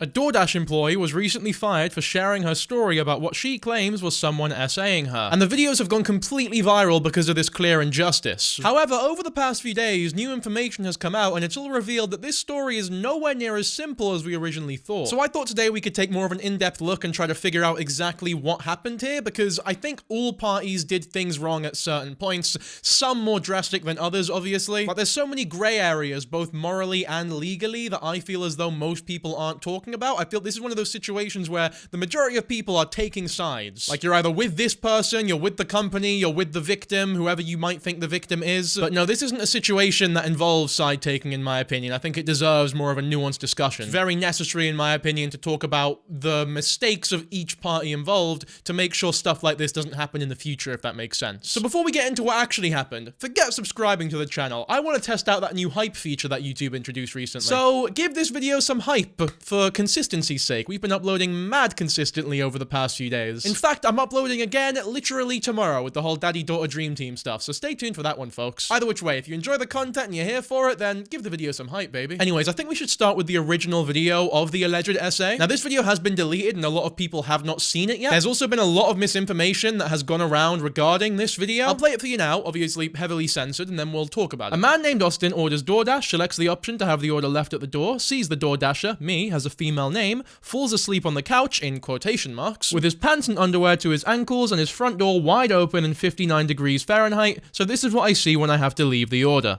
A DoorDash employee was recently fired for sharing her story about what she claims was someone essaying her, and the videos have gone completely viral because of this clear injustice. However, over the past few days, new information has come out and it's all revealed that this story is nowhere near as simple as we originally thought. So I thought today we could take more of an in-depth look and try to figure out exactly what happened here, because I think all parties did things wrong at certain points, some more drastic than others, obviously, but there's so many grey areas, both morally and legally, that I feel as though most people aren't talking about. I feel this is one of those situations where the majority of people are taking sides. Like, you're either with this person, you're with the company, you're with the victim, whoever you might think the victim is. But no, this isn't a situation that involves side taking, in my opinion. I think it deserves more of a nuanced discussion. It's very necessary, in my opinion, to talk about the mistakes of each party involved to make sure stuff like this doesn't happen in the future, if that makes sense. So before we get into what actually happened, forget subscribing to the channel. I want to test out that new hype feature that YouTube introduced recently. So give this video some hype for consistency's sake. We've been uploading mad consistently over the past few days. In fact, I'm uploading again literally tomorrow with the whole daddy-daughter dream team stuff, so stay tuned for that one, folks. Either which way, if you enjoy the content and you're here for it, then give the video some hype, baby. Anyways, I think we should start with the original video of the alleged essay. Now, this video has been deleted and a lot of people have not seen it yet. There's also been a lot of misinformation that has gone around regarding this video. I'll play it for you now, obviously heavily censored, and then we'll talk about it. A man named Austin orders DoorDash, selects the option to have the order left at the door, sees the DoorDasher, me, has a female name, falls asleep on the couch, in quotation marks, with his pants and underwear to his ankles and his front door wide open and 59 degrees Fahrenheit, so this is what I see when I have to leave the order.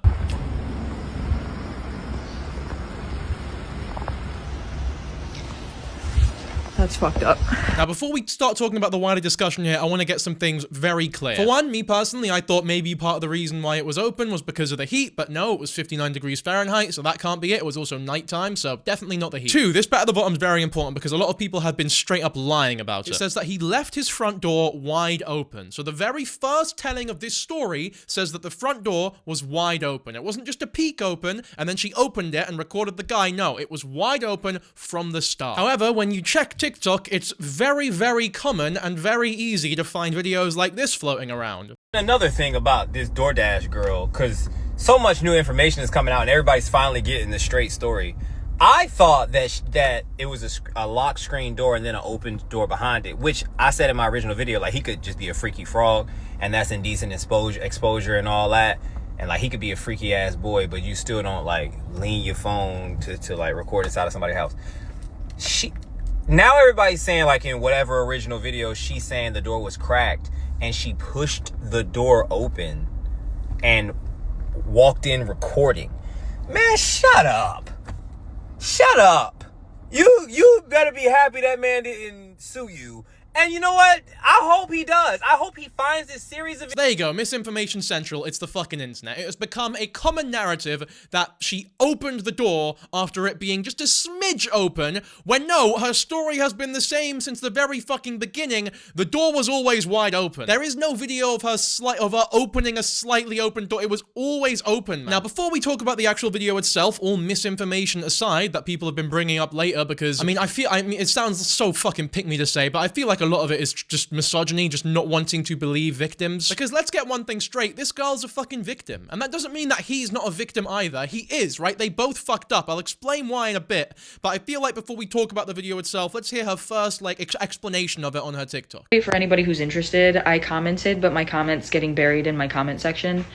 That's fucked up. Now, before we start talking about the wider discussion here, I want to get some things very clear. For one, me personally, I thought maybe part of the reason why it was open was because of the heat, but no, it was 59 degrees Fahrenheit, so that can't be it. It was also nighttime, so definitely not the heat. Two, this bit at the bottom is very important because a lot of people have been straight up lying about it. It says that he left his front door wide open. So the very first telling of this story says that the front door was wide open. It wasn't just a peek open, and then she opened it and recorded the guy. No, it was wide open from the start. However, when you check TikTok, it's very, very common and very easy to find videos like this floating around. Another thing about this DoorDash girl, because so much new information is coming out and everybody's finally getting the straight story. I thought that it was a locked screen door and then an open door behind it, which I said in my original video, like, he could just be a freaky frog and that's indecent exposure and all that. And like, he could be a freaky ass boy, but you still don't like lean your phone to like record inside of somebody's house. Now everybody's saying, like, in whatever original video, she's saying the door was cracked and she pushed the door open and walked in recording. Man, shut up. Shut up. You better be happy that man didn't sue you. And you know what? I hope he does. I hope he finds this series of... There you go, misinformation central. It's the fucking internet. It has become a common narrative that she opened the door after it being just a smidge open, when no, her story has been the same since the very fucking beginning. The door was always wide open. There is no video of her opening a slightly open door. It was always open, man. Now, before we talk about the actual video itself, all misinformation aside that people have been bringing up later, because, I mean, it sounds so fucking pick me to say, but I feel like a lot of it is just misogyny, just not wanting to believe victims. Because let's get one thing straight, this girl's a fucking victim. And that doesn't mean that he's not a victim either. He is, right? They both fucked up. I'll explain why in a bit. But I feel like before we talk about the video itself, let's hear her first, like, explanation of it on her TikTok. For anybody who's interested, I commented, but my comment's getting buried in my comment section.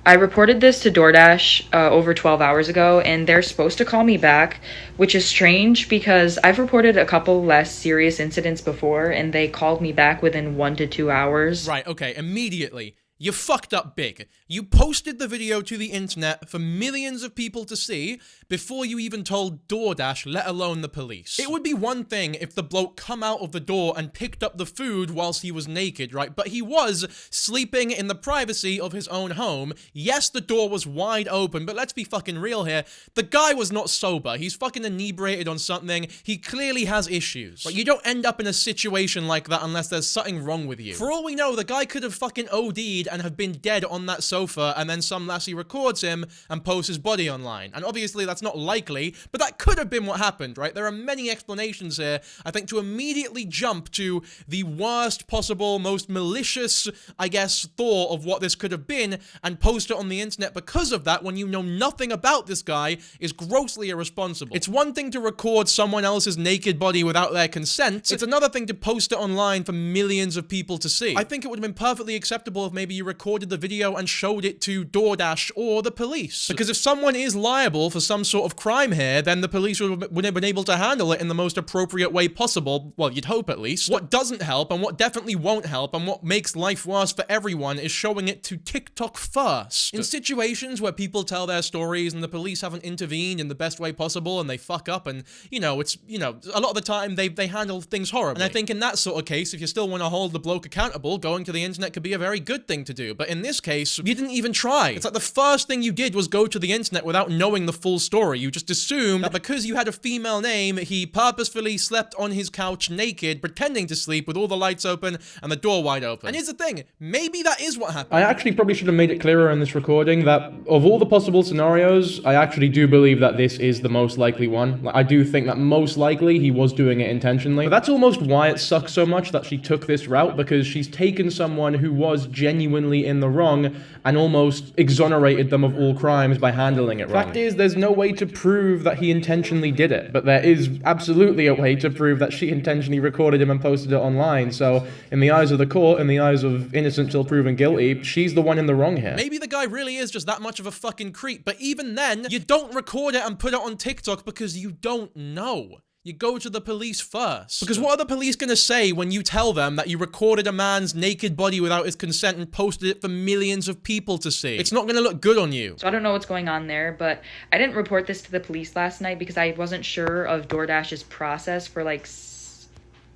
I reported this to DoorDash over 12 hours ago, and they're supposed to call me back, which is strange because I've reported a couple less serious incidents before, and they called me back within 1 to 2 hours. Right, okay, immediately. You fucked up big. You posted the video to the internet for millions of people to see before you even told DoorDash, let alone the police. It would be one thing if the bloke come out of the door and picked up the food whilst he was naked, right? But he was sleeping in the privacy of his own home. Yes, the door was wide open, but let's be fucking real here. The guy was not sober. He's fucking inebriated on something. He clearly has issues. But you don't end up in a situation like that unless there's something wrong with you. For all we know, the guy could have fucking OD'd died and have been dead on that sofa, and then some lassie records him and posts his body online. And obviously that's not likely, but that could have been what happened, right? There are many explanations here. I think to immediately jump to the worst possible, most malicious, I guess, thought of what this could have been and post it on the internet because of that when you know nothing about this guy is grossly irresponsible. It's one thing to record someone else's naked body without their consent. It's another thing to post it online for millions of people to see. I think it would have been perfectly acceptable if maybe you recorded the video and showed it to DoorDash or the police. Because if someone is liable for some sort of crime here, then the police would have been able to handle it in the most appropriate way possible. Well, you'd hope at least. What doesn't help, and what definitely won't help, and what makes life worse for everyone is showing it to TikTok first. In situations where people tell their stories and the police haven't intervened in the best way possible and they fuck up and, it's, a lot of the time they handle things horribly. And I think in that sort of case, if you still want to hold the bloke accountable, going to the internet could be a very good thing to do. But in this case, you didn't even try. It's like the first thing you did was go to the internet without knowing the full story. You just assumed that because you had a female name, he purposefully slept on his couch naked, pretending to sleep with all the lights open and the door wide open. And here's the thing, maybe that is what happened. I actually probably should have made it clearer in this recording that of all the possible scenarios, I actually do believe that this is the most likely one. Like, I do think that most likely he was doing it intentionally. But that's almost why it sucks so much that she took this route, because she's taken someone who was genuinely in the wrong and almost exonerated them of all crimes by handling it wrong. Fact is, there's no way to prove that he intentionally did it, but there is absolutely a way to prove that she intentionally recorded him and posted it online. So, in the eyes of the court, in the eyes of innocent till proven guilty, she's the one in the wrong here. Maybe the guy really is just that much of a fucking creep, but even then, you don't record it and put it on TikTok because you don't know. You go to the police first. Because what are the police gonna say when you tell them that you recorded a man's naked body without his consent and posted it for millions of people to see? It's not gonna look good on you. So I don't know what's going on there, but I didn't report this to the police last night because I wasn't sure of DoorDash's process for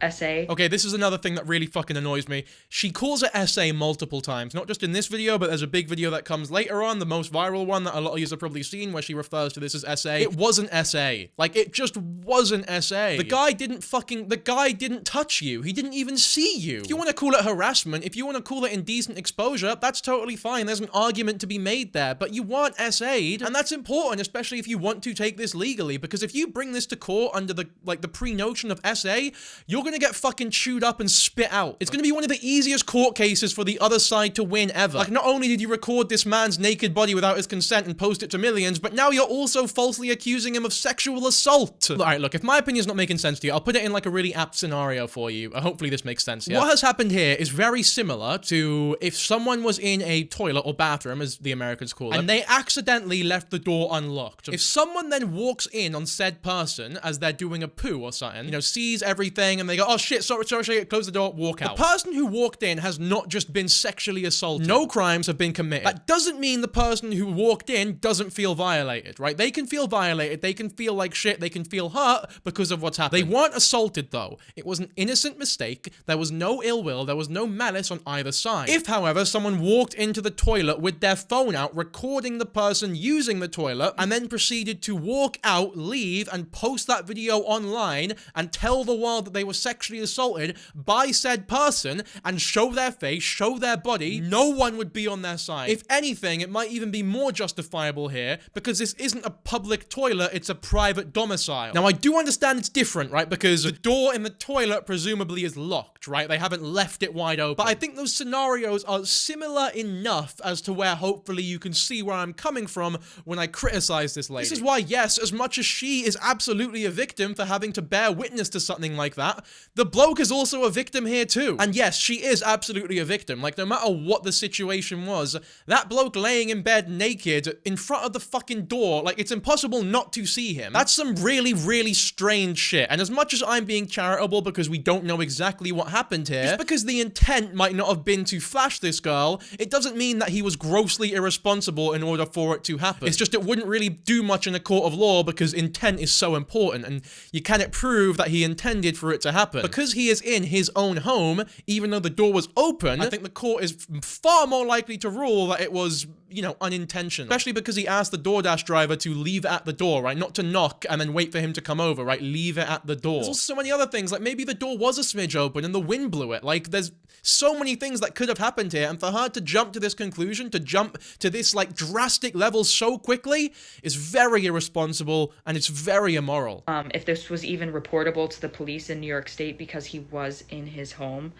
SA. Okay, this is another thing that really fucking annoys me. She calls it SA multiple times, not just in this video, but there's a big video that comes later on, the most viral one that a lot of you have probably seen, where she refers to this as SA. It wasn't SA. Like, it just wasn't SA. The guy didn't touch you. He didn't even see you. If you want to call it harassment, if you want to call it indecent exposure, that's totally fine. There's an argument to be made there, but you weren't SA'd, and that's important, especially if you want to take this legally, because if you bring this to court under the pre-notion of SA, you're gonna get fucking chewed up and spit out. It's gonna be one of the easiest court cases for the other side to win ever. Like, not only did you record this man's naked body without his consent and post it to millions, but now you're also falsely accusing him of sexual assault. Alright, look, if my opinion's not making sense to you, I'll put it in like a really apt scenario for you. Hopefully this makes sense, yeah? What has happened here is very similar to if someone was in a toilet or bathroom, as the Americans call it, and they accidentally left the door unlocked. If someone then walks in on said person as they're doing a poo or something, sees everything and they go, oh shit, sorry, close the door, walk out. The person who walked in has not just been sexually assaulted. No crimes have been committed. That doesn't mean the person who walked in doesn't feel violated, right? They can feel violated, they can feel like shit, they can feel hurt because of what's happened. They weren't assaulted though. It was an innocent mistake, there was no ill will, there was no malice on either side. If, however, someone walked into the toilet with their phone out, recording the person using the toilet, and then proceeded to walk out, leave, and post that video online, and tell the world that they were sexually assaulted by said person, and show their face, show their body, no one would be on their side. If anything, it might even be more justifiable here, because this isn't a public toilet, it's a private domicile. Now, I do understand it's different, right? Because the door in the toilet presumably is locked, right? They haven't left it wide open. But I think those scenarios are similar enough as to where hopefully you can see where I'm coming from when I criticize this lady. This is why, yes, as much as she is absolutely a victim for having to bear witness to something like that, the bloke is also a victim here too. And yes, she is absolutely a victim. Like, no matter what the situation was, that bloke laying in bed naked in front of the fucking door, like, it's impossible not to see him. That's some really, really strange shit. And as much as I'm being charitable because we don't know exactly what happened here, just because the intent might not have been to flash this girl, it doesn't mean that he was grossly irresponsible in order for it to happen. It's just it wouldn't really do much in a court of law because intent is so important, and you cannot prove that he intended for it to happen. happen. Because he is in his own home, even though the door was open, I think the court is far more likely to rule that it was, you know, unintentional. Especially because he asked the DoorDash driver to leave it at the door, right? Not to knock and then wait for him to come over, right? Leave it at the door. There's also so many other things, like maybe the door was a smidge open and the wind blew it. Like, there's so many things that could have happened here, and for her to jump to this conclusion, to jump to this, like, drastic level so quickly is very irresponsible, and it's very immoral. If this was even reportable to the police in New York State because he was in his home.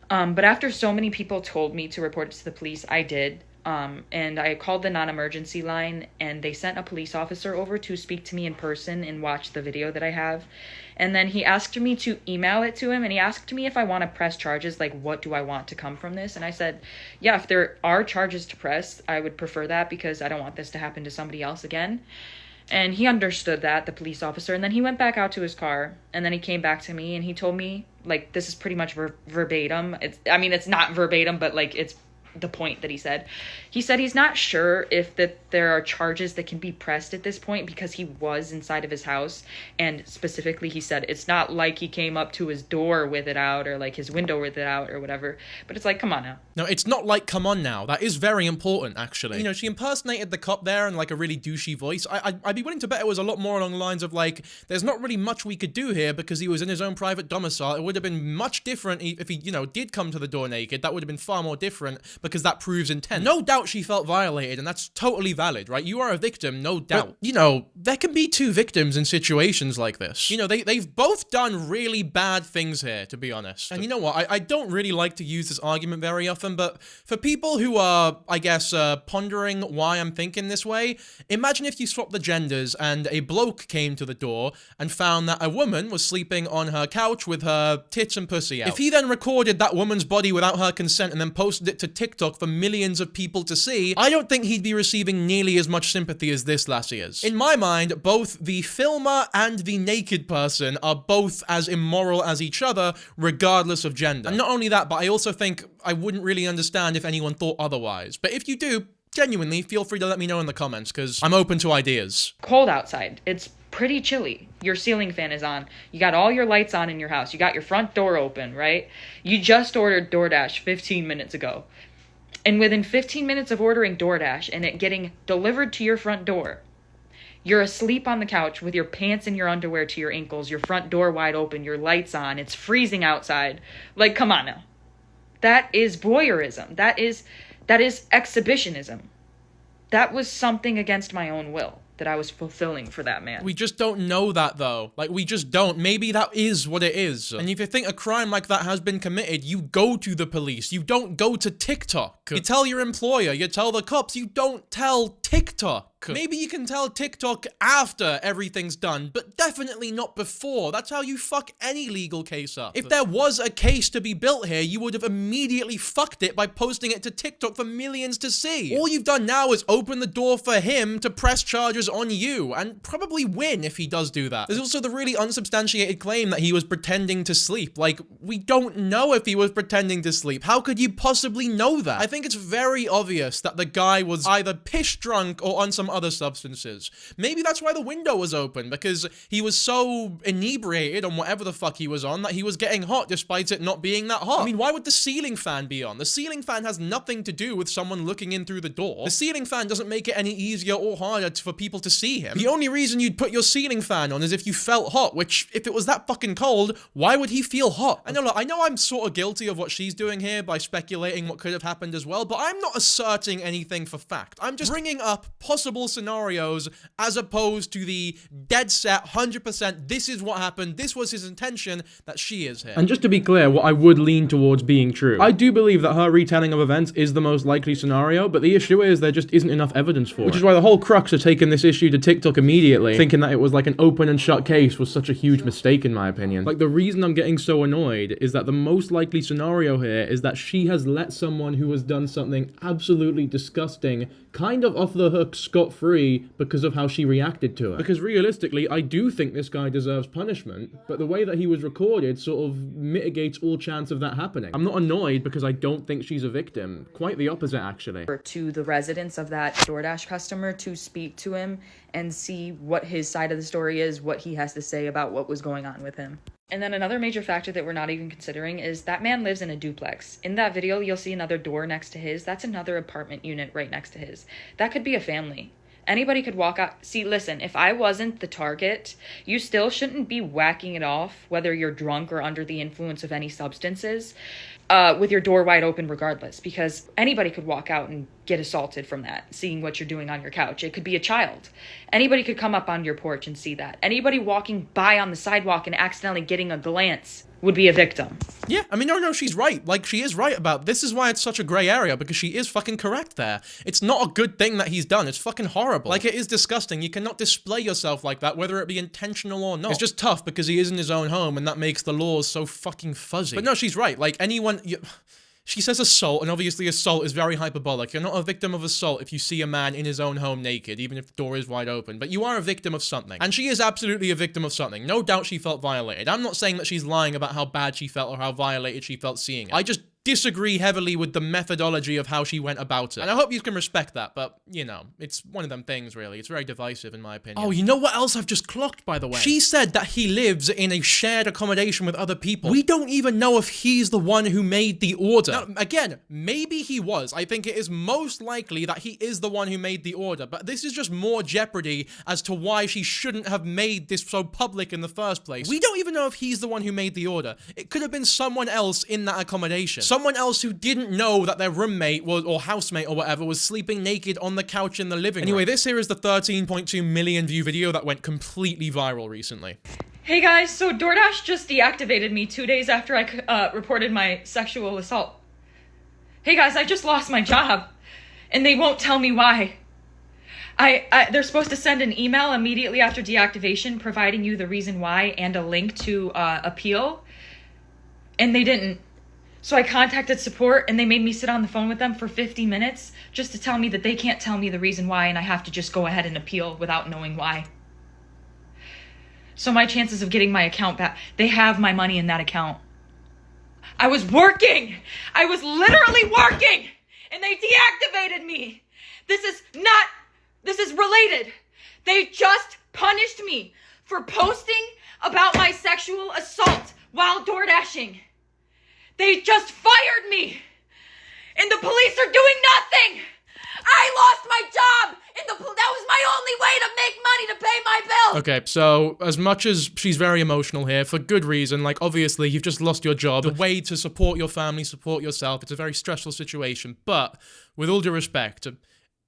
But after so many people told me to report it to the police, I did. And I called the non-emergency line, and they sent a police officer over to speak to me in person and watch the video that I have. And then he asked me to email it to him, and he asked me if I want to press charges, like, what do I want to come from this? And I said, yeah, if there are charges to press, I would prefer that because I don't want this to happen to somebody else again. And he understood that, the police officer, and then he went back out to his car, and then he came back to me, and he told me, like, this is pretty much verbatim. It's not verbatim, but, like, it's the point that he said. He said he's not sure if that there are charges that can be pressed at this point because he was inside of his house, and specifically he said it's not like he came up to his door with it out or like his window with it out or whatever, but it's like, come on now. No, it's not like come on now. That is very important, actually. You know, she impersonated the cop there in like a really douchey voice. I'd be willing to bet it was a lot more along the lines of like, there's not really much we could do here because he was in his own private domicile. It would have been much different if he, you know, did come to the door naked. That would have been far more different because that proves intent. No doubt she felt violated, and that's totally valid, right? You are a victim, no doubt. But, you know, there can be two victims in situations like this. You know, they've both done really bad things here, to be honest. And you know what? I don't really like to use this argument very often, but for people who are, I guess, pondering why I'm thinking this way, imagine if you swap the genders and a bloke came to the door and found that a woman was sleeping on her couch with her tits and pussy out. If he then recorded that woman's body without her consent and then posted it to TikTok for millions of people to see, I don't think he'd be receiving nearly as much sympathy as this lassie is. In my mind, both the filmer and the naked person are both as immoral as each other, regardless of gender. And not only that, but I also think I wouldn't really understand if anyone thought otherwise. But if you do, genuinely, feel free to let me know in the comments, because I'm open to ideas. Cold outside. It's pretty chilly. Your ceiling fan is on. You got all your lights on in your house. You got your front door open, right? You just ordered DoorDash 15 minutes ago. And within 15 minutes of ordering DoorDash and it getting delivered to your front door, you're asleep on the couch with your pants and your underwear to your ankles, your front door wide open, your lights on, it's freezing outside. Like, come on now. That is voyeurism. That is exhibitionism. That was something against my own will that I was fulfilling for that man. We just don't know that, though. Like, we just don't. Maybe that is what it is. And if you think a crime like that has been committed, you go to the police. You don't go to TikTok. You tell your employer. You tell the cops. You don't tell TikTok. Maybe you can tell TikTok after everything's done, but definitely not before. That's how you fuck any legal case up. If there was a case to be built here, you would have immediately fucked it by posting it to TikTok for millions to see. All you've done now is open the door for him to press charges on you, and probably win if he does do that. There's also the really unsubstantiated claim that he was pretending to sleep. Like, we don't know if he was pretending to sleep. How could you possibly know that? I think it's very obvious that the guy was either piss drunk or on some other substances. Maybe that's why the window was open, because he was so inebriated on whatever the fuck he was on that he was getting hot despite it not being that hot. I mean, why would the ceiling fan be on? The ceiling fan has nothing to do with someone looking in through the door. The ceiling fan doesn't make it any easier or harder for people to see him. The only reason you'd put your ceiling fan on is if you felt hot, which, if it was that fucking cold, why would he feel hot? I know, look, I know I'm sort of guilty of what she's doing here by speculating what could have happened as well, but I'm not asserting anything for fact. I'm just bringing up possible scenarios as opposed to the dead set 100% this is what happened, this was his intention, that she is here. And just to be clear, what I would lean towards being true. I do believe that her retelling of events is the most likely scenario, but the issue is there just isn't enough evidence for it. Which is why the whole crux of taking this issue to TikTok immediately, thinking that it was like an open and shut case, was such a huge mistake in my opinion. Like, the reason I'm getting so annoyed is that the most likely scenario here is that she has let someone who has done something absolutely disgusting kind of off the hook scot-free because of how she reacted to it. Because realistically, I do think this guy deserves punishment, but the way that he was recorded sort of mitigates all chance of that happening. I'm not annoyed because I don't think she's a victim. Quite the opposite, actually. To the residents of that DoorDash customer to speak to him and see what his side of the story is, what he has to say about what was going on with him. And then another major factor that we're not even considering is that man lives in a duplex. In that video, you'll see another door next to his. That's another apartment unit right next to his. That could be a family. Anybody could walk out. See, listen, if I wasn't the target, you still shouldn't be whacking it off, whether you're drunk or under the influence of any substances, with your door wide open regardless, because anybody could walk out and get assaulted from that, seeing what you're doing on your couch. It could be a child. Anybody could come up on your porch and see that. Anybody walking by on the sidewalk and accidentally getting a glance would be a victim. Yeah, I mean, no, she's right. Like, she is right about this. Is why it's such a gray area, because she is fucking correct there. It's not a good thing that he's done. It's fucking horrible. Like, it is disgusting. You cannot display yourself like that, whether it be intentional or not. It's just tough because he is in his own home, and that makes the laws so fucking fuzzy. But no, she's right. Like, anyone... She says assault, and obviously assault is very hyperbolic. You're not a victim of assault if you see a man in his own home naked, even if the door is wide open. But you are a victim of something. And she is absolutely a victim of something. No doubt she felt violated. I'm not saying that she's lying about how bad she felt or how violated she felt seeing it. I just disagree heavily with the methodology of how she went about it. And I hope you can respect that, but, you know, it's one of them things, really. It's very divisive, in my opinion. Oh, you know what else I've just clocked, by the way? She said that he lives in a shared accommodation with other people. We don't even know if he's the one who made the order. Now, again, maybe he was. I think it is most likely that he is the one who made the order, but this is just more jeopardy as to why she shouldn't have made this so public in the first place. We don't even know if he's the one who made the order. It could have been someone else in that accommodation. Someone else who didn't know that their roommate was, or housemate or whatever, was sleeping naked on the couch in the living room. Anyway, this here is the 13.2 million view video that went completely viral recently. Hey guys, so DoorDash just deactivated me 2 days after I reported my sexual assault. Hey guys, I just lost my job, and they won't tell me why. They're supposed to send an email immediately after deactivation providing you the reason why and a link to appeal, and they didn't. So I contacted support, and they made me sit on the phone with them for 50 minutes just to tell me that they can't tell me the reason why, and I have to just go ahead and appeal without knowing why. So my chances of getting my account back, they have my money in that account. I was working! I was literally working! And they deactivated me! This is related. They just punished me for posting about my sexual assault while DoorDashing. They just fired me, and the police are doing nothing. I lost my job, and that was my only way to make money to pay my bills. Okay, so as much as she's very emotional here, for good reason, like obviously you've just lost your job, the way to support your family, support yourself, it's a very stressful situation, but with all due respect,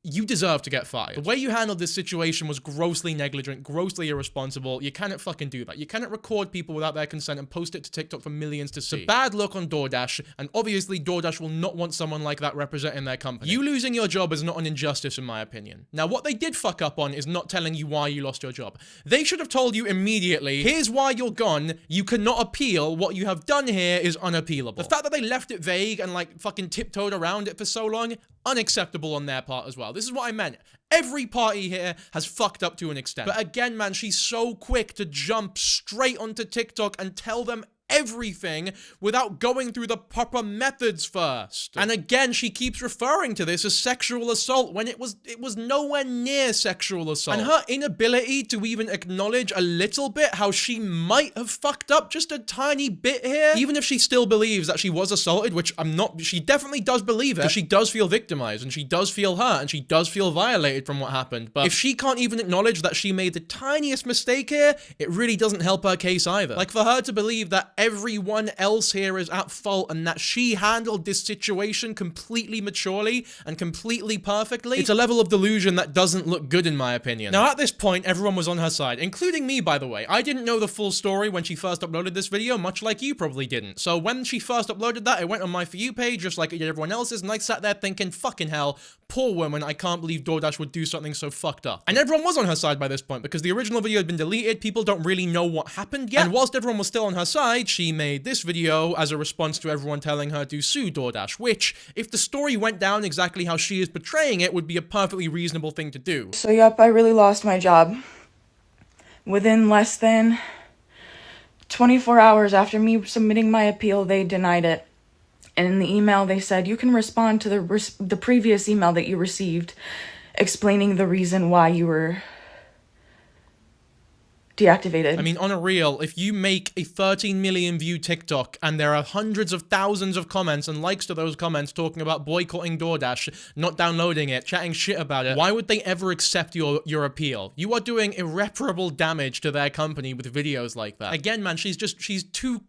you deserve to get fired. The way you handled this situation was grossly negligent, grossly irresponsible. You cannot fucking do that. You cannot record people without their consent and post it to TikTok for millions to see. It's a bad look on DoorDash, and obviously DoorDash will not want someone like that representing their company. You losing your job is not an injustice in my opinion. Now, what they did fuck up on is not telling you why you lost your job. They should have told you immediately, here's why you're gone, you cannot appeal, what you have done here is unappealable. The fact that they left it vague and like fucking tiptoed around it for so long, unacceptable on their part as well. This is what I meant. Every party here has fucked up to an extent. But again, man, she's so quick to jump straight onto TikTok and tell them everything without going through the proper methods first. And again, she keeps referring to this as sexual assault when it was nowhere near sexual assault. And her inability to even acknowledge a little bit how she might have fucked up just a tiny bit here, even if she still believes that she was assaulted, which I'm not, she definitely does believe it, because she does feel victimized and she does feel hurt and she does feel violated from what happened. But if she can't even acknowledge that she made the tiniest mistake here, it really doesn't help her case either. Like, for her to believe that everyone else here is at fault and that she handled this situation completely maturely and completely perfectly, it's a level of delusion that doesn't look good in my opinion. Now, at this point, everyone was on her side, including me, by the way. I didn't know the full story when she first uploaded this video, much like you probably didn't. So when she first uploaded that, it went on my For You page, just like it did everyone else's, and I sat there thinking, fucking hell, poor woman, I can't believe DoorDash would do something so fucked up. And everyone was on her side by this point, because the original video had been deleted, people don't really know what happened yet, and whilst everyone was still on her side, she made this video as a response to everyone telling her to sue DoorDash, which, if the story went down exactly how she is portraying it, would be a perfectly reasonable thing to do. So yep, I really lost my job. Within less than 24 hours after me submitting my appeal, they denied it. And in the email, they said, you can respond to the previous email that you received explaining the reason why you were deactivated. I mean, on a real, if you make a 13 million view TikTok and there are hundreds of thousands of comments and likes to those comments talking about boycotting DoorDash, not downloading it, chatting shit about it, why would they ever accept your appeal? You are doing irreparable damage to their company with videos like that. Again, man, she's too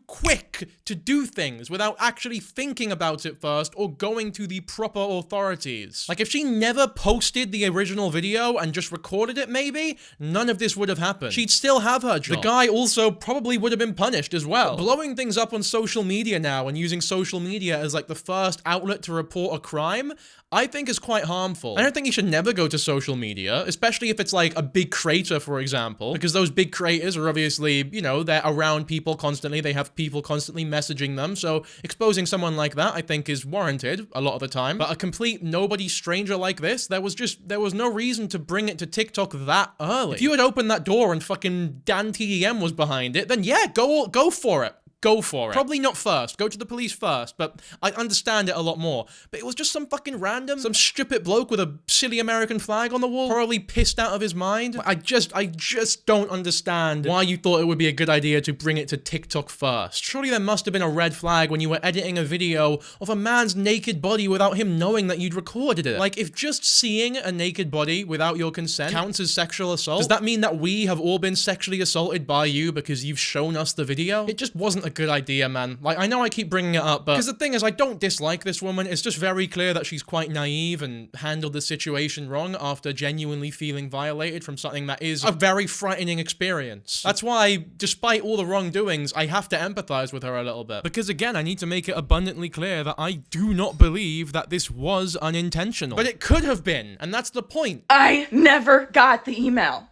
quick to do things without actually thinking about it first or going to the proper authorities. Like, if she never posted the original video and just recorded it, maybe, none of this would have happened. She'd still have her job. The guy also probably would have been punished as well. But blowing things up on social media now and using social media as like the first outlet to report a crime, I think is quite harmful. I don't think you should never go to social media, especially if it's like a big creator, for example, because those big creators are obviously, you know, they're around people constantly. They have people constantly messaging them. So exposing someone like that, I think, is warranted a lot of the time. But a complete nobody stranger like this, there was no reason to bring it to TikTok that early. If you had opened that door and fucking Dankyjabo was behind it, then yeah, go for it. Go for it. Probably not first. Go to the police first, but I understand it a lot more. But it was just some fucking random, some stupid bloke with a silly American flag on the wall, probably pissed out of his mind. I just don't understand why you thought it would be a good idea to bring it to TikTok first. Surely there must have been a red flag when you were editing a video of a man's naked body without him knowing that you'd recorded it. Like, if just seeing a naked body without your consent counts as sexual assault, does that mean that we have all been sexually assaulted by you because you've shown us the video? It just wasn't a good idea, man. Like, I know I keep bringing it up, but because the thing is, I don't dislike this woman. It's just very clear that she's quite naive and handled the situation wrong after genuinely feeling violated from something that is a very frightening experience. That's why, despite all the wrongdoings, I have to empathize with her a little bit. Because again, I need to make it abundantly clear that I do not believe that this was unintentional. But it could have been, and that's the point. I never got the email.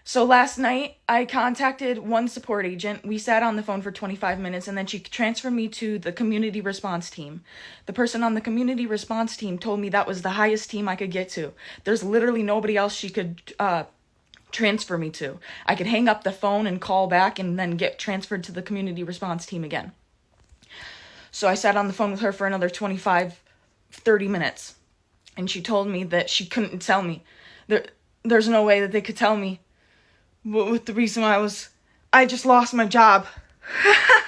So last night, I contacted one support agent. We sat on the phone for 25 minutes, and then she transferred me to the community response team. The person on the community response team told me that was the highest team I could get to. There's literally nobody else she could transfer me to. I could hang up the phone and call back and then get transferred to the community response team again. So I sat on the phone with her for another 30 minutes. And she told me that she couldn't tell me. There's no way that they could tell me with the reason why I just lost my job.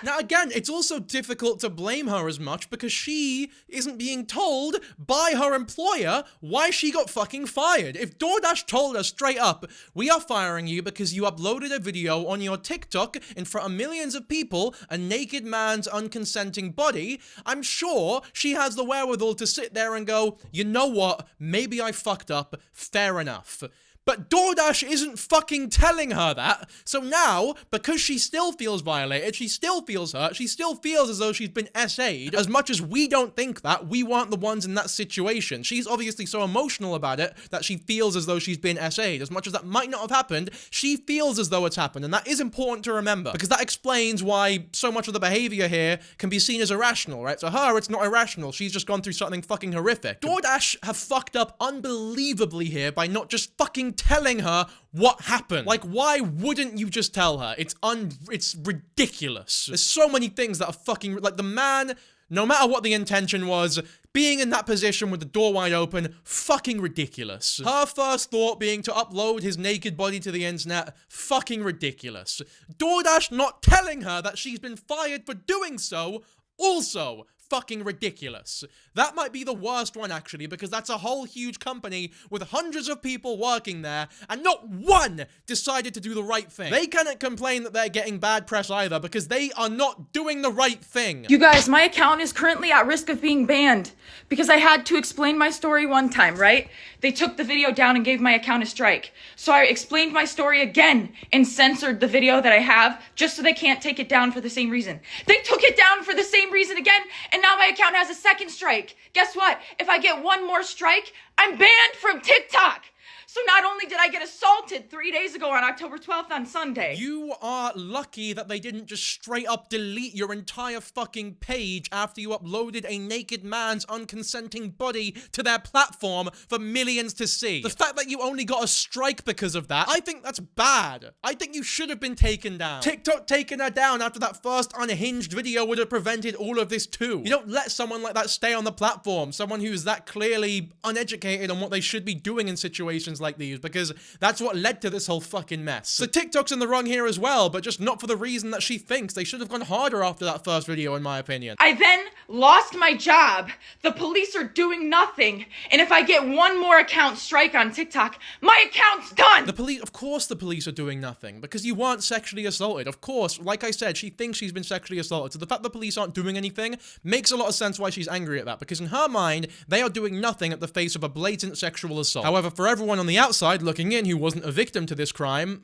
Now again, it's also difficult to blame her as much because she isn't being told by her employer why she got fucking fired. If DoorDash told her straight up, we are firing you because you uploaded a video on your TikTok in front of millions of people, a naked man's unconsenting body, I'm sure she has the wherewithal to sit there and go, you know what, maybe I fucked up, fair enough. But DoorDash isn't fucking telling her that. So now, because she still feels violated, she still feels hurt, she still feels as though she's been SA'd, as much as we don't think that, we weren't the ones in that situation. She's obviously so emotional about it that she feels as though she's been SA'd. As much as that might not have happened, she feels as though it's happened. And that is important to remember, because that explains why so much of the behavior here can be seen as irrational, right? To her, it's not irrational. She's just gone through something fucking horrific. DoorDash have fucked up unbelievably here by not just fucking telling her what happened. Like, why wouldn't you just tell her? It's ridiculous. There's so many things that are fucking, like, the man, no matter what the intention was, being in that position with the door wide open, fucking ridiculous. Her first thought being to upload his naked body to the internet, fucking ridiculous. DoorDash not telling her that she's been fired for doing so, also fucking ridiculous. That might be the worst one, actually, because that's a whole huge company with hundreds of people working there, and not one decided to do the right thing. They cannot complain that they're getting bad press either, because they are not doing the right thing. You guys, my account is currently at risk of being banned because I had to explain my story one time, right? They took the video down and gave my account a strike. So I explained my story again and censored the video that I have just so they can't take it down for the same reason. They took it down for the same reason again, and now my account has a second strike. Guess what? If I get one more strike, I'm banned from TikTok. So not only did I get assaulted 3 days ago on October 12th on Sunday. You are lucky that they didn't just straight up delete your entire fucking page after you uploaded a naked man's unconsenting body to their platform for millions to see. The fact that you only got a strike because of that, I think that's bad. I think you should have been taken down. TikTok taking her down after that first unhinged video would have prevented all of this too. You don't let someone like that stay on the platform, someone who's that clearly uneducated on what they should be doing in situations like these, because that's what led to this whole fucking mess. So TikTok's in the wrong here as well, but just not for the reason that she thinks. They should have gone harder after that first video, in my opinion. I then lost my job. The police are doing nothing. And if I get one more account strike on TikTok, my account's done. Of course the police are doing nothing, because you weren't sexually assaulted. Of course, like I said, she thinks she's been sexually assaulted. So the fact the police aren't doing anything makes a lot of sense why she's angry at that, because in her mind, they are doing nothing at the face of a blatant sexual assault. However, for everyone on the outside looking in who wasn't a victim to this crime,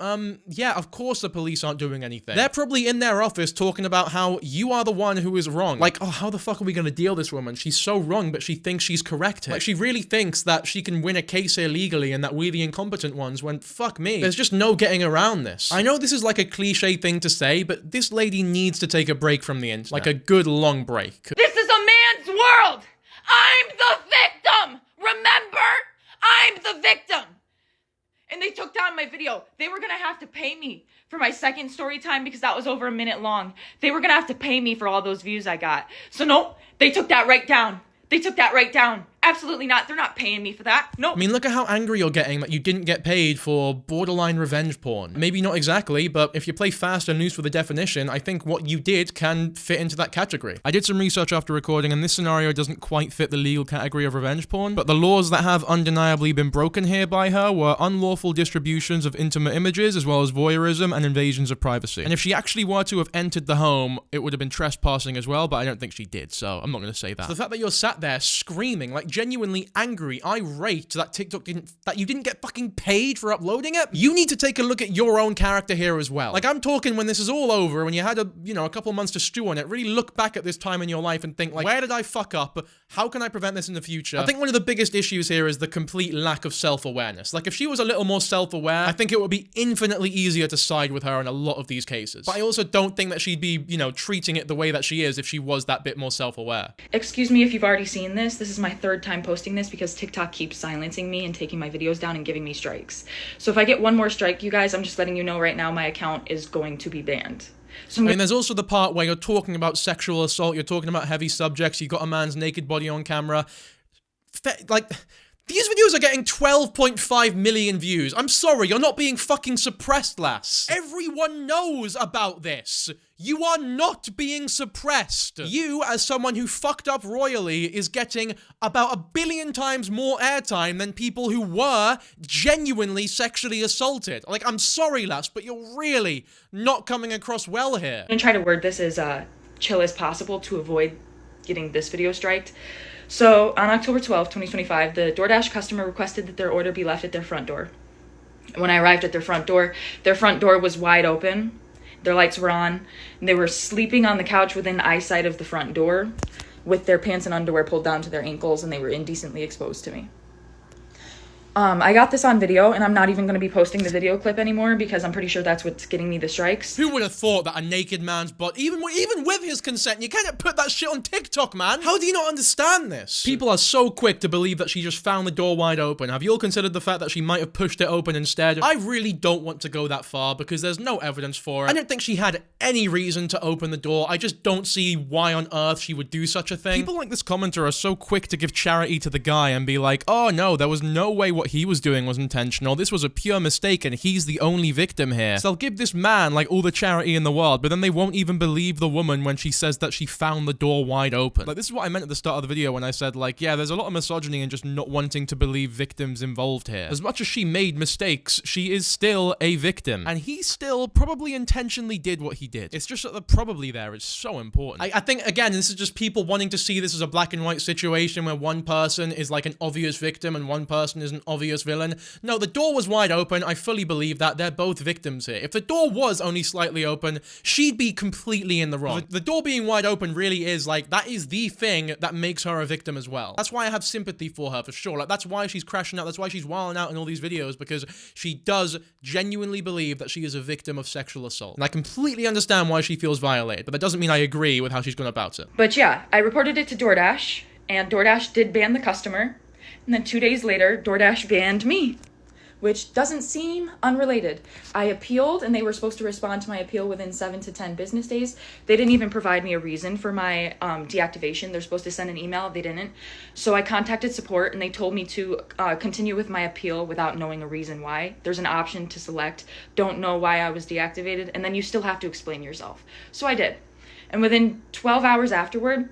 yeah, of course the police aren't doing anything. They're probably in their office talking about how you are the one who is wrong. Like, oh, how the fuck are we gonna deal this woman? She's so wrong, but she thinks she's correct here. Like, she really thinks that she can win a case here legally and that we're the incompetent ones, when fuck me. There's just no getting around this. I know this is like a cliche thing to say, but this lady needs to take a break from the internet. Like a good long break. This is a man's world. I'm the victim. Remember? I'm the victim. And they took down my video. They were gonna have to pay me for my second story time because that was over a minute long. They were gonna have to pay me for all those views I got. So nope, they took that right down. They took that right down. Absolutely not. They're not paying me for that. Nope. I mean, look at how angry you're getting that you didn't get paid for borderline revenge porn. Maybe not exactly, but if you play fast and loose with the definition, I think what you did can fit into that category. I did some research after recording, and this scenario doesn't quite fit the legal category of revenge porn, but the laws that have undeniably been broken here by her were unlawful distributions of intimate images, as well as voyeurism and invasions of privacy. And if she actually were to have entered the home, it would have been trespassing as well, but I don't think she did, so I'm not going to say that. So the fact that you're sat there screaming, like genuinely angry, irate that that you didn't get fucking paid for uploading it, you need to take a look at your own character here as well. Like, I'm talking when this is all over, when you had a couple months to stew on it, really look back at this time in your life and think, like, where did I fuck up? How can I prevent this in the future? I think one of the biggest issues here is the complete lack of self-awareness. Like, if she was a little more self-aware, I think it would be infinitely easier to side with her in a lot of these cases. But I also don't think that she'd be, treating it the way that she is if she was that bit more self-aware. Excuse me if you've already seen this. This is my third time posting this because TikTok keeps silencing me and taking my videos down and giving me strikes. So if I get one more strike, you guys, I'm just letting you know right now my account is going to be banned. So there's also the part where you're talking about sexual assault, you're talking about heavy subjects, you got a man's naked body on camera. Like, these videos are getting 12.5 million views. I'm sorry, you're not being fucking suppressed, lass. Everyone knows about this. You are not being suppressed. You, as someone who fucked up royally, is getting about 1 billion times more airtime than people who were genuinely sexually assaulted. Like, I'm sorry, lass, but you're really not coming across well here. I'm gonna try to word this as chill as possible to avoid getting this video striked. So on October 12th, 2025, the DoorDash customer requested that their order be left at their front door. When I arrived at their front door was wide open. Their lights were on. And they were sleeping on the couch within eyesight of the front door with their pants and underwear pulled down to their ankles, and they were indecently exposed to me. I got this on video, and I'm not even going to be posting the video clip anymore because I'm pretty sure that's what's getting me the strikes. Who would have thought that a naked man's butt, even with his consent, you can't put that shit on TikTok, man? How do you not understand this? People are so quick to believe that she just found the door wide open. Have you all considered the fact that she might have pushed it open instead? I really don't want to go that far because there's no evidence for it. I don't think she had any reason to open the door. I just don't see why on earth she would do such a thing. People like this commenter are so quick to give charity to the guy and be like, oh no, there was no way what he was doing was intentional. This was a pure mistake and he's the only victim here. So they'll give this man like all the charity in the world, but then they won't even believe the woman when she says that she found the door wide open. Like, this is what I meant at the start of the video when I said, like, yeah, there's a lot of misogyny and just not wanting to believe victims involved here. As much as she made mistakes, she is still a victim. And he still probably intentionally did what he did. It's just that the probably there is so important. I think, again, this is just people wanting to see this as a black and white situation where one person is like an obvious victim and one person is an obvious villain. No, the door was wide open. I fully believe that. They're both victims here. If the door was only slightly open, she'd be completely in the wrong. The door being wide open really is like, that is the thing that makes her a victim as well. That's why I have sympathy for her, for sure. Like, that's why she's crashing out. That's why she's wilding out in all these videos, because she does genuinely believe that she is a victim of sexual assault. And I completely understand why she feels violated, but that doesn't mean I agree with how she's gone about it. But yeah, I reported it to DoorDash, and DoorDash did ban the customer. And then 2 days later, DoorDash banned me, which doesn't seem unrelated. I appealed, and they were supposed to respond to my appeal within 7 to 10 business days. They didn't even provide me a reason for my deactivation. They're supposed to send an email. They didn't. So I contacted support, and they told me to continue with my appeal without knowing a reason why. There's an option to select, don't know why I was deactivated, and then you still have to explain yourself. So I did. And within 12 hours afterward,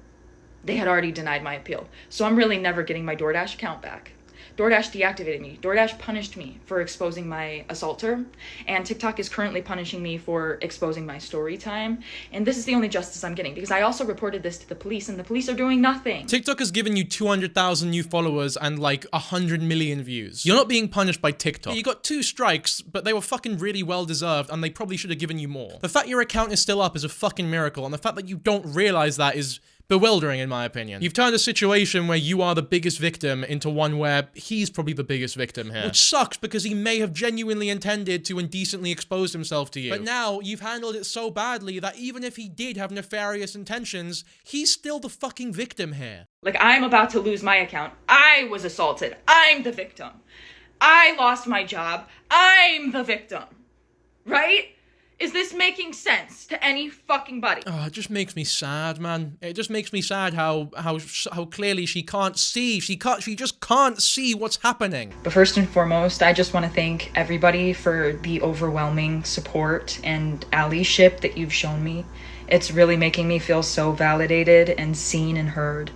they had already denied my appeal. So I'm really never getting my DoorDash account back. DoorDash deactivated me. DoorDash punished me for exposing my assaulter, and TikTok is currently punishing me for exposing my story time. And this is the only justice I'm getting, because I also reported this to the police, and the police are doing nothing. TikTok has given you 200,000 new followers and like 100 million views. You're not being punished by TikTok. You got 2 strikes, but they were fucking really well deserved, and they probably should have given you more. The fact your account is still up is a fucking miracle, and the fact that you don't realize that is bewildering, in my opinion. You've turned a situation where you are the biggest victim into one where he's probably the biggest victim here. Which sucks, because he may have genuinely intended to indecently expose himself to you. But now, you've handled it so badly that even if he did have nefarious intentions, he's still the fucking victim here. Like, I'm about to lose my account. I was assaulted. I'm the victim. I lost my job. I'm the victim. Right? Is this making sense to any fucking body? Oh, it just makes me sad, man. It just makes me sad how clearly she can't see. She just can't see what's happening. But first and foremost, I just want to thank everybody for the overwhelming support and allyship that you've shown me. It's really making me feel so validated and seen and heard.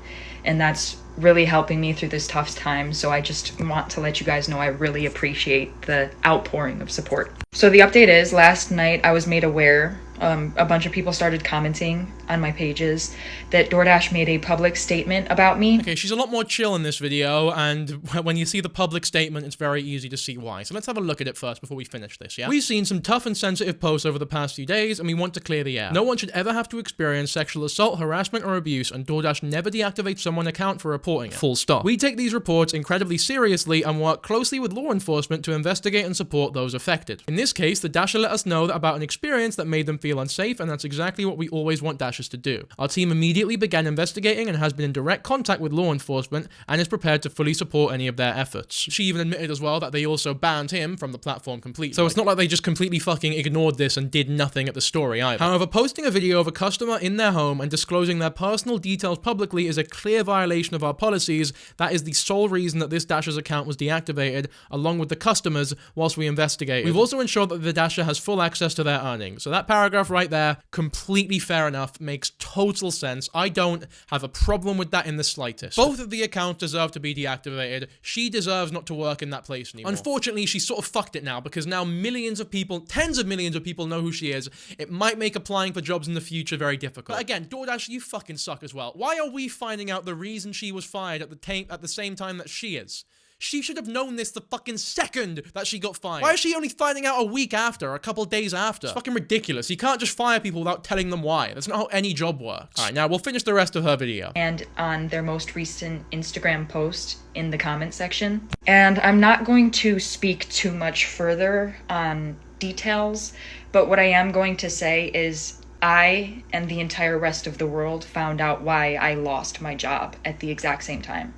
And that's really helping me through this tough time. So I just want to let you guys know I really appreciate the outpouring of support. So the update is, last night I was made aware, a bunch of people started commenting on my pages that DoorDash made a public statement about me. Okay, she's a lot more chill in this video, and when you see the public statement, it's very easy to see why. So let's have a look at it first before we finish this, yeah? We've seen some tough and sensitive posts over the past few days, and we want to clear the air. No one should ever have to experience sexual assault, harassment, or abuse, and DoorDash never deactivates someone's account for reporting it. Full stop. We take these reports incredibly seriously and work closely with law enforcement to investigate and support those affected. In this case, the Dasher let us know about an experience that made them feel unsafe, and that's exactly what we always want Dashers to do. Our team immediately began investigating and has been in direct contact with law enforcement and is prepared to fully support any of their efforts. She even admitted as well that they also banned him from the platform completely. So it's not like they just completely fucking ignored this and did nothing at the story either. However, posting a video of a customer in their home and disclosing their personal details publicly is a clear violation of our policies. That is the sole reason that this Dasher's account was deactivated, along with the customers, whilst we investigate. We've also ensured that the Dasher has full access to their earnings. So that paragraph right there, completely fair enough, makes total sense. I don't have a problem with that in the slightest. Both of the accounts deserve to be deactivated. She deserves not to work in that place anymore. Unfortunately, she sort of fucked it now, because now millions of people, tens of millions of people know who she is. It might make applying for jobs in the future very difficult. But again, DoorDash, you fucking suck as well. Why are we finding out the reason she was fired at the same time that she is? She should have known this the fucking second that she got fired. Why is she only finding out a week after, a couple days after? It's fucking ridiculous. You can't just fire people without telling them why. That's not how any job works. Alright, now we'll finish the rest of her video. And on their most recent Instagram post in the comment section. And I'm not going to speak too much further on details, but what I am going to say is I and the entire rest of the world found out why I lost my job at the exact same time.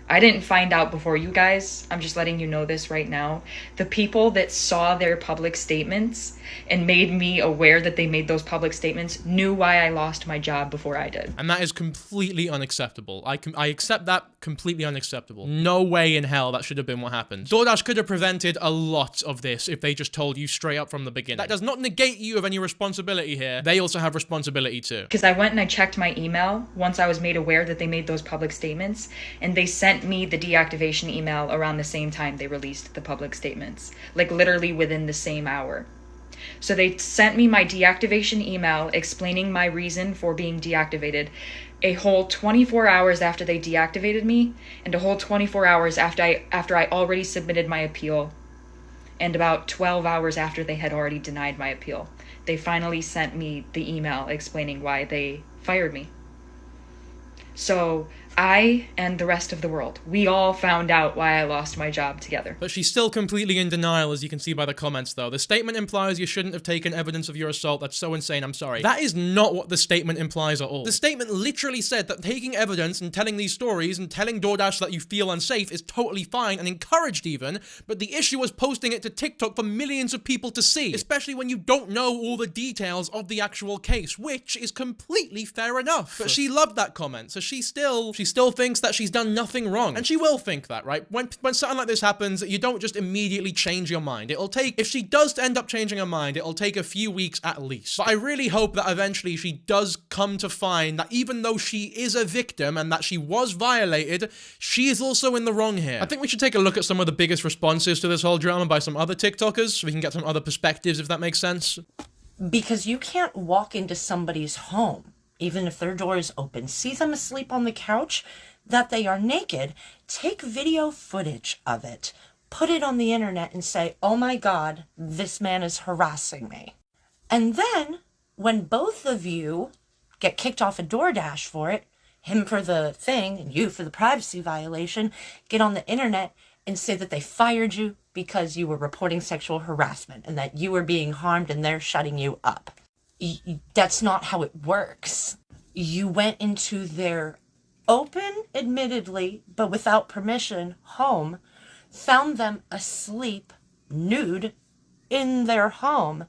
I didn't find out before you guys. I'm just letting you know this right now. The people that saw their public statements and made me aware that they made those public statements knew why I lost my job before I did. And that is completely unacceptable. I accept that completely unacceptable. No way in hell that should have been what happened. DoorDash could have prevented a lot of this if they just told you straight up from the beginning. That does not negate you of any responsibility here. They also have responsibility too. Because I went and I checked my email once I was made aware that they made those public statements, and they sent me the deactivation email around the same time they released the public statements. Like literally within the same hour. So they sent me my deactivation email explaining my reason for being deactivated a whole 24 hours after they deactivated me, and a whole 24 hours after I already submitted my appeal, and about 12 hours after they had already denied my appeal. They finally sent me the email explaining why they fired me. So I and the rest of the world, we all found out why I lost my job together. But she's still completely in denial, as you can see by the comments, though. The statement implies you shouldn't have taken evidence of your assault. That's so insane, I'm sorry. That is not what the statement implies at all. The statement literally said that taking evidence and telling these stories and telling DoorDash that you feel unsafe is totally fine and encouraged even, but the issue was posting it to TikTok for millions of people to see, especially when you don't know all the details of the actual case, which is completely fair enough. But she loved that comment, so she still thinks that she's done nothing wrong. And she will think that, right? When something like this happens, you don't just immediately change your mind. It'll take, if she does end up changing her mind, it'll take a few weeks at least. But I really hope that eventually she does come to find that even though she is a victim and that she was violated, she is also in the wrong here. I think we should take a look at some of the biggest responses to this whole drama by some other TikTokers so we can get some other perspectives, if that makes sense. Because you can't walk into somebody's home, even if their door is open, see them asleep on the couch, that they are naked, take video footage of it, put it on the internet and say, oh my God, this man is harassing me. And then, when both of you get kicked off of DoorDash for it, him for the thing and you for the privacy violation, get on the internet and say that they fired you because you were reporting sexual harassment and that you were being harmed and they're shutting you up. That's not how it works. You went into their open, admittedly, but without permission, home, found them asleep, nude, in their home,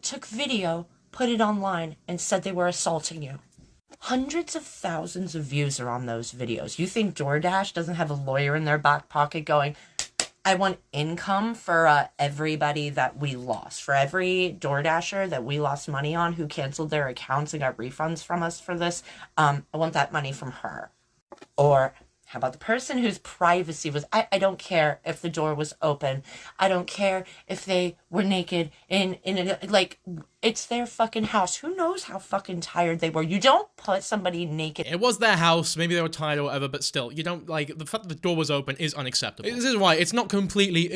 took video, put it online, and said they were assaulting you. Hundreds of thousands of views are on those videos. You think DoorDash doesn't have a lawyer in their back pocket going, I want income for everybody that we lost. For every DoorDasher that we lost money on who canceled their accounts and got refunds from us for this, I want that money from her. Or how about the person whose privacy was, I don't care if the door was open. I don't care if they were naked like, it's their fucking house. Who knows how fucking tired they were? You don't put somebody naked. It was their house. Maybe they were tired or whatever, but still, you don't, like, the fact that the door was open is unacceptable. This is why it's not completely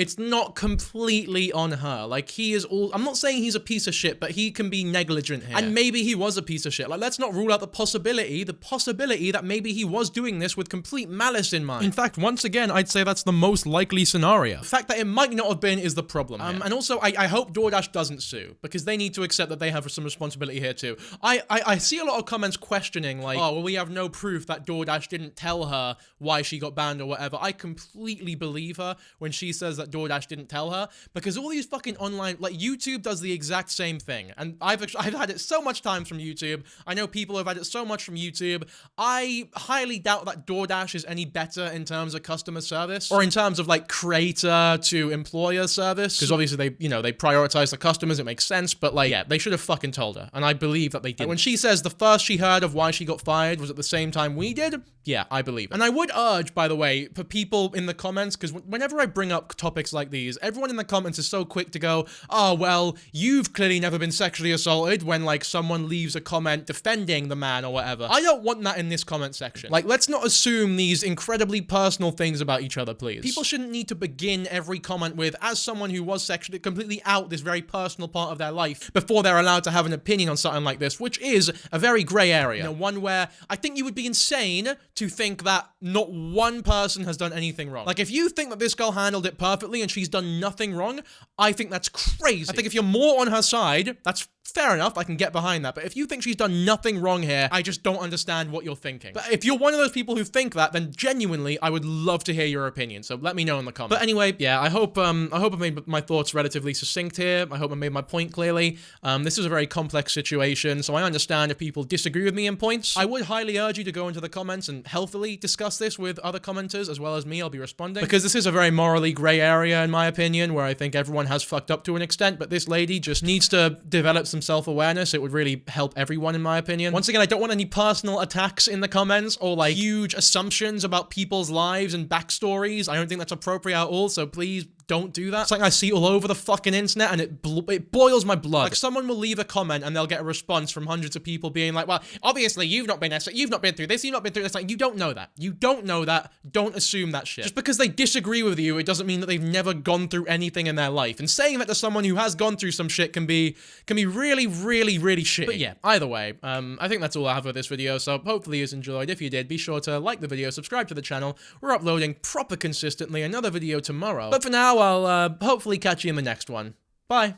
on her. Like, I'm not saying he's a piece of shit, but he can be negligent here. And maybe he was a piece of shit. Like, let's not rule out the possibility that maybe he was doing this with complete malice in mind. In fact, once again, I'd say that's the most likely scenario. The fact that it might not have been is the problem here. And also, I hope DoorDash doesn't sue, because they need to accept that they have some responsibility here too. I see a lot of comments questioning, like, oh, well, we have no proof that DoorDash didn't tell her why she got banned or whatever. I completely believe her when she says that DoorDash didn't tell her, because all these fucking online, like, YouTube does the exact same thing, and I've had it so much times from YouTube. I know people have had it so much from YouTube. I highly doubt that DoorDash is any better in terms of customer service, or in terms of, like, creator to employer service, because obviously they prioritize the customers. It makes sense, but, like, yeah, they should have fucking told her, and I believe that they did. When she says the first she heard of why she got fired was at the same time we did, yeah, I believe it. And I would urge, by the way, for people in the comments, because whenever I bring up topics like these, everyone in the comments is so quick to go, oh, well, you've clearly never been sexually assaulted, when, like, someone leaves a comment defending the man or whatever. I don't want that in this comment section. Like, let's not assume these incredibly personal things about each other, please. People shouldn't need to begin every comment with, as someone who was sexually, completely out this very personal part of their life, before they're allowed to have an opinion on something like this, which is a very gray area. You know, one where I think you would be insane to think that not one person has done anything wrong. Like, if you think that this girl handled it perfectly and she's done nothing wrong, I think that's crazy. I think if you're more on her side, that's fair enough, I can get behind that. But if you think she's done nothing wrong here, I just don't understand what you're thinking. But if you're one of those people who think that, then genuinely, I would love to hear your opinion. So let me know in the comments. But anyway, yeah, I hope I made my thoughts relatively succinct here. I hope I made my point clearly. This is a very complex situation, so I understand if people disagree with me in points. I would highly urge you to go into the comments and healthily discuss this with other commenters, as well as me. I'll be responding, because this is a very morally gray area, in my opinion, where I think everyone has fucked up to an extent, but this lady just needs to develop some self-awareness. It would really help everyone, in my opinion. Once again, I don't want any personal attacks in the comments, or, like, huge assumptions about people's lives and backstories. I don't think that's appropriate at all, so please don't do that. It's like I see all over the fucking internet, and it boils my blood. Like, someone will leave a comment and they'll get a response from hundreds of people being like, well, obviously you've not been through this, you've not been through this. Like, you don't know that. You don't know that. Don't assume that shit. Just because they disagree with you, it doesn't mean that they've never gone through anything in their life. And saying that to someone who has gone through some shit can be really, really, really shitty. But yeah, either way, I think that's all I have for this video. So hopefully you enjoyed. If you did, be sure to like the video, subscribe to the channel. We're uploading proper consistently, another video tomorrow. But for now, I'll hopefully catch you in the next one. Bye.